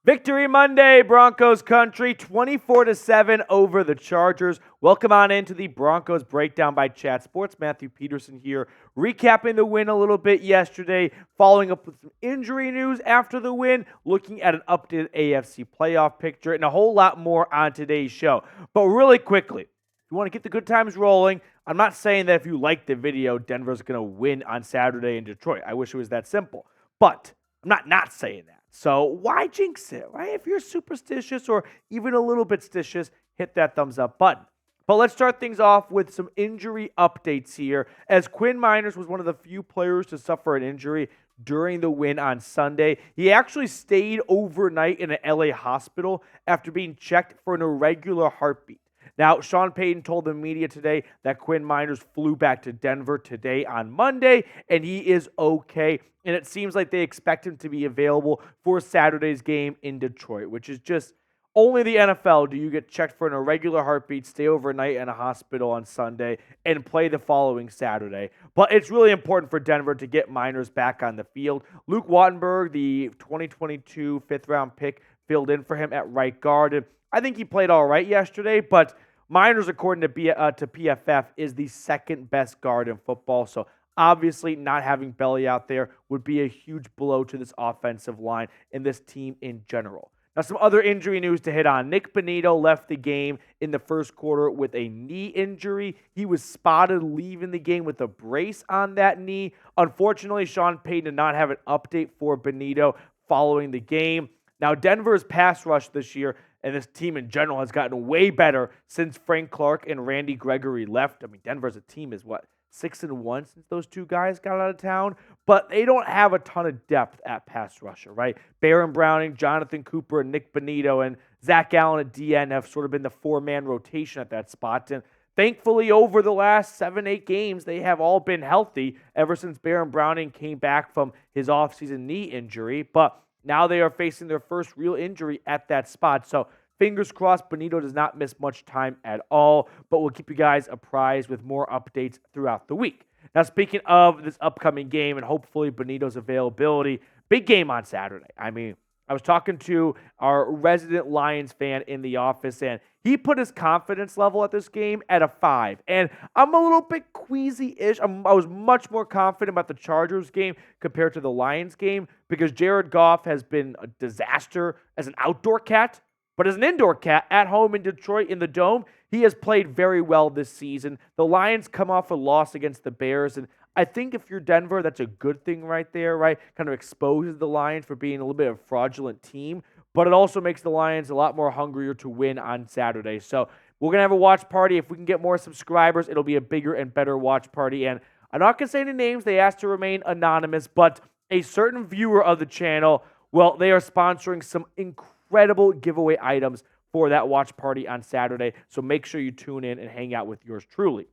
Victory Monday, Broncos country, 24-7 over the Chargers. Welcome on into the Broncos Breakdown by Chat Sports. Matthew Peterson here, recapping the win a little bit yesterday, following up with some injury news after the win, looking at an updated AFC Playoff Picture, and a whole lot more on today's show. But really quickly, if you want to get the good times rolling, I'm not saying that if you like the video, Denver's going to win on Saturday in Detroit. I wish it was that simple. But I'm not saying that. So why jinx it, right? If you're superstitious or even a little bit stitious, hit that thumbs up button. But let's start things off with some injury updates here, as Quinn Meinerz was one of the few players to suffer an injury during the win on Sunday. He actually stayed overnight in an LA hospital after being checked for an irregular heartbeat. Now, Sean Payton told the media today that Quinn Meinerz flew back to Denver today on Monday, and he is okay. And it seems like they expect him to be available for Saturday's game in Detroit, which is just only the NFL do you get checked for an irregular heartbeat, stay overnight in a hospital on Sunday, and play the following Saturday. But it's really important for Denver to get Meinerz back on the field. Luke Wattenberg, the 2022 fifth-round pick, filled in for him at right guard. And I think he played all right yesterday, but Meinerz, according to PFF, is the second best guard in football. So obviously not having Belly out there would be a huge blow to this offensive line and this team in general. Now, some other injury news to hit on. Nik Bonitto left the game in the first quarter with a knee injury. He was spotted leaving the game with a brace on that knee. Unfortunately, Sean Payton did not have an update for Bonitto following the game. Now, Denver's pass rush this year and this team in general has gotten way better since Frank Clark and Randy Gregory left. I mean, Denver as a team is 6-1 since those two guys got out of town, but they don't have a ton of depth at pass rusher, right? Baron Browning, Jonathan Cooper, and Nik Bonitto, and Zach Allen at DN have sort of been the four-man rotation at that spot. And thankfully, over the last 7-8 games, they have all been healthy ever since Baron Browning came back from his offseason knee injury. But now they are facing their first real injury at that spot. So fingers crossed Bonitto does not miss much time at all, but we'll keep you guys apprised with more updates throughout the week. Now, speaking of this upcoming game and hopefully Bonitto's availability, big game on Saturday. I mean, I was talking to our resident Lions fan in the office, and he put his confidence level at this game at a 5. And I'm a little bit queasy-ish. I was much more confident about the Chargers game compared to the Lions game because Jared Goff has been a disaster as an outdoor cat. But as an indoor cat at home in Detroit in the Dome, he has played very well this season. The Lions come off a loss against the Bears, and I think if you're Denver, that's a good thing right there, right? Kind of exposes the Lions for being a little bit of a fraudulent team, but it also makes the Lions a lot more hungrier to win on Saturday. So we're going to have a watch party. If we can get more subscribers, it'll be a bigger and better watch party. And I'm not going to say any names. They asked to remain anonymous, but a certain viewer of the channel, well, they are sponsoring some incredible giveaway items for that watch party on Saturday. So make sure you tune in and hang out with yours truly.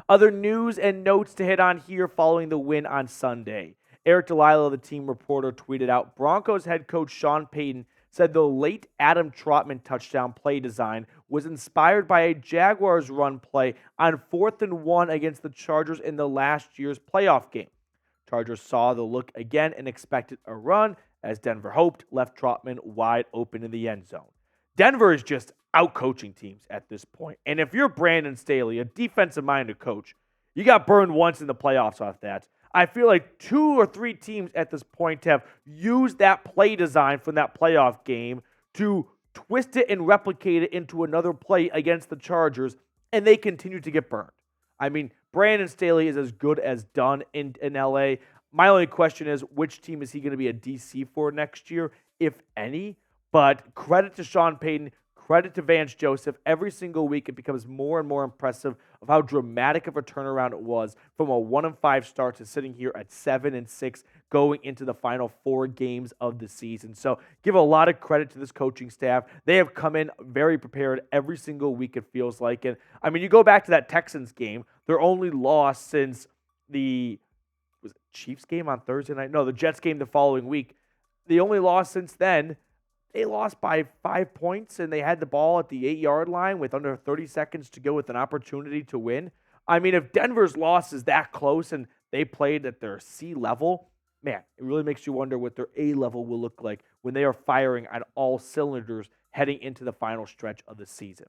Other news and notes to hit on here following the win on Sunday. Eric Delilah, the team reporter, tweeted out, Broncos head coach Sean Payton said the late Adam Trotman touchdown play design was inspired by a Jaguars run play on 4th and 1 against the Chargers in the last year's playoff game. Chargers saw the look again and expected a run, as Denver hoped, left Trotman wide open in the end zone. Denver is just out-coaching teams at this point. And if you're Brandon Staley, a defensive-minded coach, you got burned once in the playoffs off that. I feel like 2 or 3 teams at this point have used that play design from that playoff game to twist it and replicate it into another play against the Chargers, and they continue to get burned. I mean, Brandon Staley is as good as done in LA. My only question is, which team is he going to be a DC for next year, if any? But credit to Sean Payton, credit to Vance Joseph. Every single week, it becomes more and more impressive of how dramatic of a turnaround it was from a 1-5 start to sitting here at 7-6 going into the final 4 games of the season. So give a lot of credit to this coaching staff. They have come in very prepared every single week, it feels like. And I mean, you go back to that Texans game, their only loss since the Chiefs game on Thursday night? No, the Jets game the following week. The only loss since then, they lost by 5 points, and they had the ball at the 8-yard line with under 30 seconds to go with an opportunity to win. I mean, if Denver's loss is that close and they played at their C level, man, it really makes you wonder what their A level will look like when they are firing on all cylinders heading into the final stretch of the season.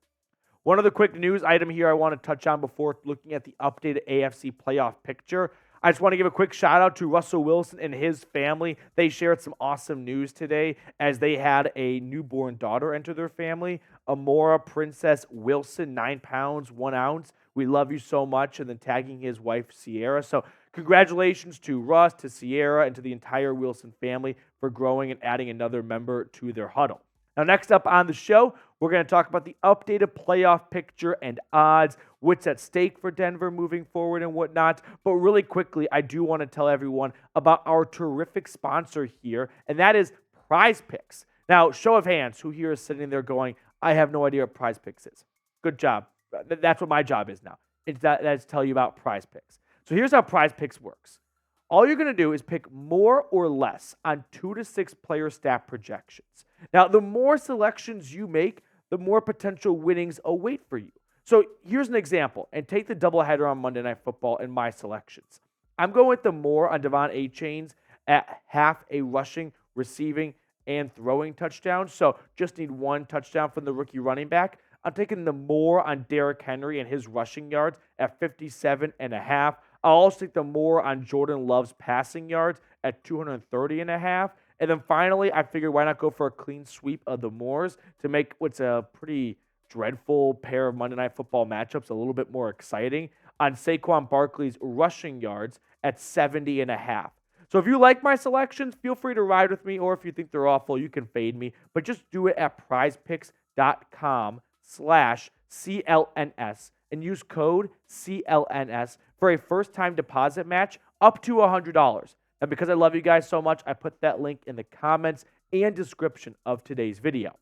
One other quick news item here I want to touch on before looking at the updated AFC playoff picture. I just want to give a quick shout out to Russell Wilson and his family. They shared some awesome news today as they had a newborn daughter enter their family, Amora Princess Wilson, 9 pounds, 1 ounce. We love you so much. And then tagging his wife, Sierra. So congratulations to Russ, to Sierra, and to the entire Wilson family for growing and adding another member to their huddle. Now, next up on the show, we're going to talk about the updated playoff picture and odds, what's at stake for Denver moving forward and whatnot. But really quickly, I do want to tell everyone about our terrific sponsor here, and that is Prize Picks. Now, show of hands, who here is sitting there going, I have no idea what Prize Picks is? Good job. That's what my job is now. That's tell you about Prize Picks. So here's how Prize Picks works. All you're going to do is pick more or less on 2 to 6 player stat projections. Now, the more selections you make, the more potential winnings await for you. So here's an example, and take the doubleheader on Monday Night Football and my selections. I'm going with the more on Devon Achane's at half a rushing, receiving, and throwing touchdown. So just need 1 touchdown from the rookie running back. I'm taking the more on Derrick Henry and his rushing yards at 57.5. I'll also take the more on Jordan Love's passing yards at 230.5. And then finally, I figured why not go for a clean sweep of the mores to make what's a pretty dreadful pair of Monday Night Football matchups a little bit more exciting on Saquon Barkley's rushing yards at 70.5. So if you like my selections, feel free to ride with me, or if you think they're awful, you can fade me. But just do it at prizepicks.com/CLNS and use code CLNS for a first-time deposit match up to $100. And because I love you guys so much, I put that link in the comments and description of today's video.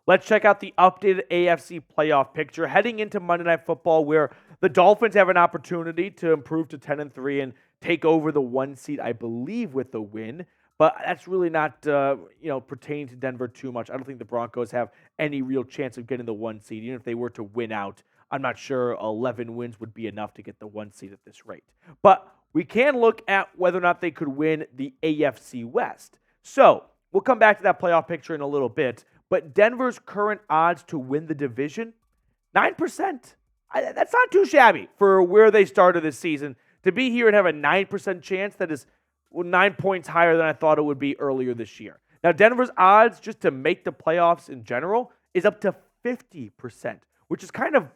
Let's check out the updated AFC playoff picture heading into Monday Night Football, where the Dolphins have an opportunity to improve to 10-3 and take over the 1 seed, I believe, with a win. But that's really not, pertaining to Denver too much. I don't think the Broncos have any real chance of getting the 1 seed. Even if they were to win out, I'm not sure 11 wins would be enough to get the 1 seed at this rate. But we can look at whether or not they could win the AFC West. So we'll come back to that playoff picture in a little bit. But Denver's current odds to win the division, 9%. That's not too shabby for where they started this season. To be here and have a 9% chance, that is 9 points higher than I thought it would be earlier this year. Now, Denver's odds just to make the playoffs in general is up to 50%, which is kind of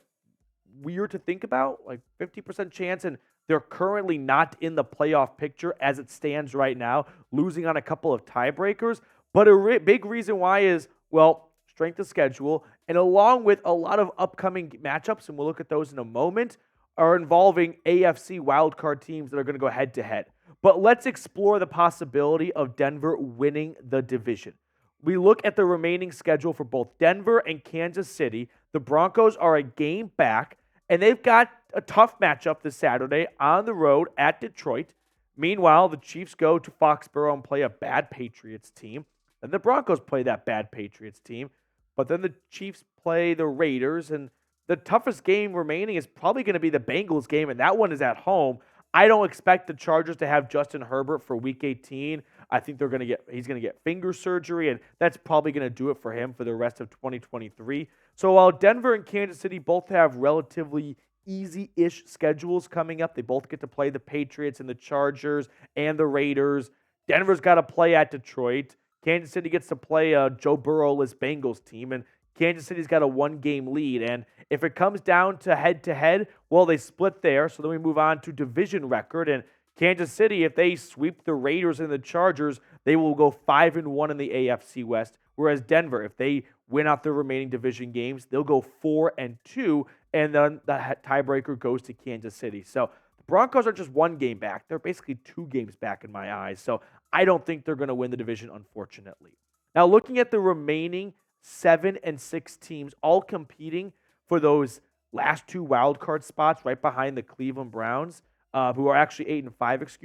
weird to think about, like 50% chance, and they're currently not in the playoff picture as it stands right now, losing on a couple of tiebreakers. But a big reason why is, well, strength of schedule, and along with a lot of upcoming matchups, and we'll look at those in a moment, are involving AFC wildcard teams that are going to go head-to-head. But let's explore the possibility of Denver winning the division. We look at the remaining schedule for both Denver and Kansas City. The Broncos are a game back, and they've got a tough matchup this Saturday on the road at Detroit. Meanwhile, the Chiefs go to Foxborough and play a bad Patriots team. Then the Broncos play that bad Patriots team. But then the Chiefs play the Raiders, and the toughest game remaining is probably going to be the Bengals game, and that one is at home. I don't expect the Chargers to have Justin Herbert for Week 18. I think he's going to get finger surgery, and that's probably going to do it for him for the rest of 2023. So while Denver and Kansas City both have relatively easy-ish schedules coming up, they both get to play the Patriots and the Chargers and the Raiders. Denver's got to play at Detroit. Kansas City gets to play a Joe Burrow-less Bengals team, and Kansas City's got a 1-game lead. And if it comes down to head-to-head, well, they split there. So then we move on to division record. And Kansas City, if they sweep the Raiders and the Chargers, they will go 5-1 in the AFC West. Whereas Denver, if they win out their remaining division games, they'll go 4-2, and then the tiebreaker goes to Kansas City. So the Broncos are just 1 game back. They're basically 2 games back in my eyes. So I don't think they're going to win the division, unfortunately. Now, looking at the remaining 7 and 6 teams, all competing for those last 2 wild card spots right behind the Cleveland Browns, who are actually 8 and 5,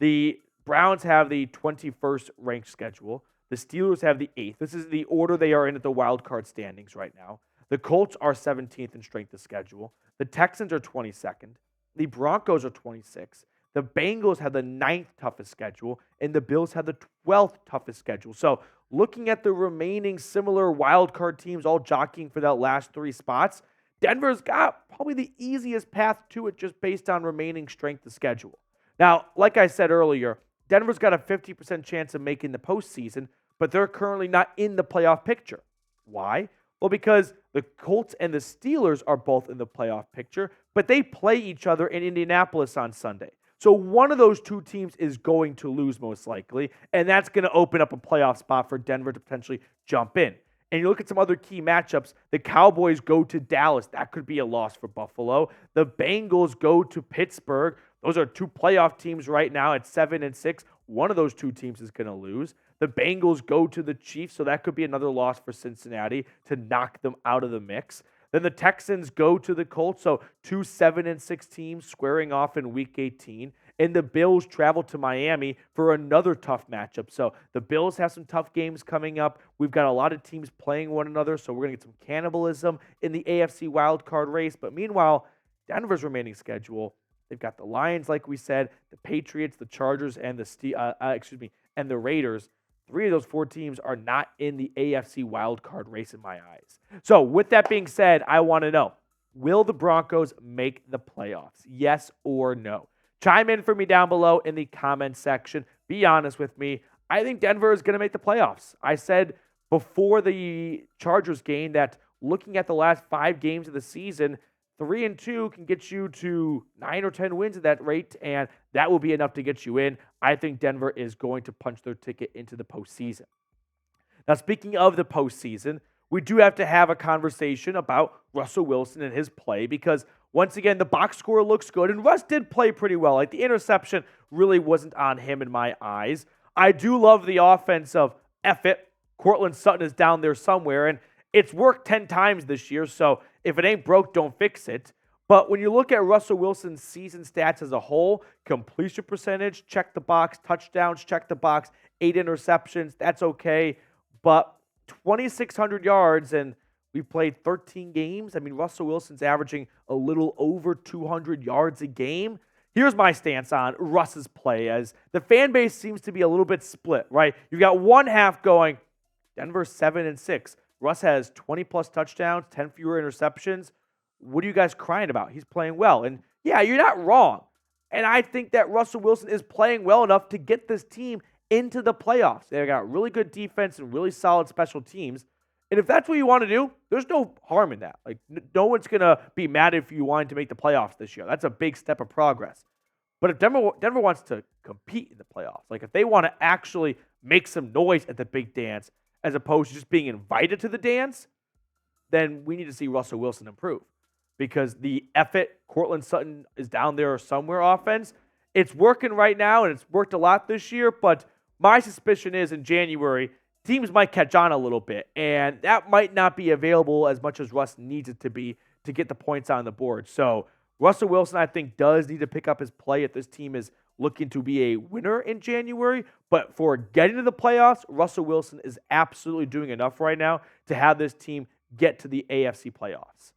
The Browns have the 21st ranked schedule. The Steelers have the 8th. This is the order they are in at the wild card standings right now. The Colts are 17th in strength of schedule. The Texans are 22nd. The Broncos are 26th. The Bengals have the 9th toughest schedule, and the Bills have the 12th toughest schedule. So looking at the remaining similar wildcard teams all jockeying for that last 3 spots, Denver's got probably the easiest path to it just based on remaining strength of schedule. Now, like I said earlier, Denver's got a 50% chance of making the postseason, but they're currently not in the playoff picture. Why? Well, because the Colts and the Steelers are both in the playoff picture, but they play each other in Indianapolis on Sunday. So one of those 2 teams is going to lose most likely, and that's going to open up a playoff spot for Denver to potentially jump in. And you look at some other key matchups, the Cowboys go to Dallas. That could be a loss for Buffalo. The Bengals go to Pittsburgh. Those are 2 playoff teams right now at 7 and 6. One of those 2 teams is going to lose. The Bengals go to the Chiefs, so that could be another loss for Cincinnati to knock them out of the mix. Then the Texans go to the Colts, so 2 7 and 6 teams squaring off in Week 18. And the Bills travel to Miami for another tough matchup. So the Bills have some tough games coming up. We've got a lot of teams playing one another, so we're going to get some cannibalism in the AFC wildcard race. But meanwhile, Denver's remaining schedule, they've got the Lions, like we said, the Patriots, the Chargers, and the Raiders. 3 of those 4 teams are not in the AFC wildcard race in my eyes. So with that being said, I want to know, will the Broncos make the playoffs? Yes or no? Chime in for me down below in the comment section. Be honest with me. I think Denver is going to make the playoffs. I said before the Chargers game that looking at the last 5 games of the season, 3-2 can get you to 9 or 10 wins at that rate, and that will be enough to get you in. I think Denver is going to punch their ticket into the postseason. Now, speaking of the postseason, we do have to have a conversation about Russell Wilson and his play because, once again, the box score looks good, and Russ did play pretty well. Like, the interception really wasn't on him in my eyes. I do love the offense of F it. Cortland Sutton is down there somewhere, and it's worked 10 times this year, so if it ain't broke, don't fix it. But when you look at Russell Wilson's season stats as a whole, completion percentage, check the box, touchdowns, check the box, 8 interceptions, that's okay. But 2,600 yards, and we played 13 games. I mean, Russell Wilson's averaging a little over 200 yards a game. Here's my stance on Russ's play, as the fan base seems to be a little bit split, right? You've got one half going, Denver 7 and 6. Russ has 20-plus touchdowns, 10 fewer interceptions. What are you guys crying about? He's playing well. And yeah, you're not wrong. And I think that Russell Wilson is playing well enough to get this team into the playoffs. They've got really good defense and really solid special teams. And if that's what you want to do, there's no harm in that. Like, no one's going to be mad if you wanted to make the playoffs this year. That's a big step of progress. But if Denver wants to compete in the playoffs, like if they want to actually make some noise at the big dance, as opposed to just being invited to the dance, then we need to see Russell Wilson improve. Because the effort, Cortland Sutton is down there somewhere offense, it's working right now, and it's worked a lot this year, but my suspicion is in January, teams might catch on a little bit, and that might not be available as much as Russ needs it to be to get the points on the board. So Russell Wilson, I think, does need to pick up his play if this team is looking to be a winner in January. But for getting to the playoffs, Russell Wilson is absolutely doing enough right now to have this team get to the AFC playoffs.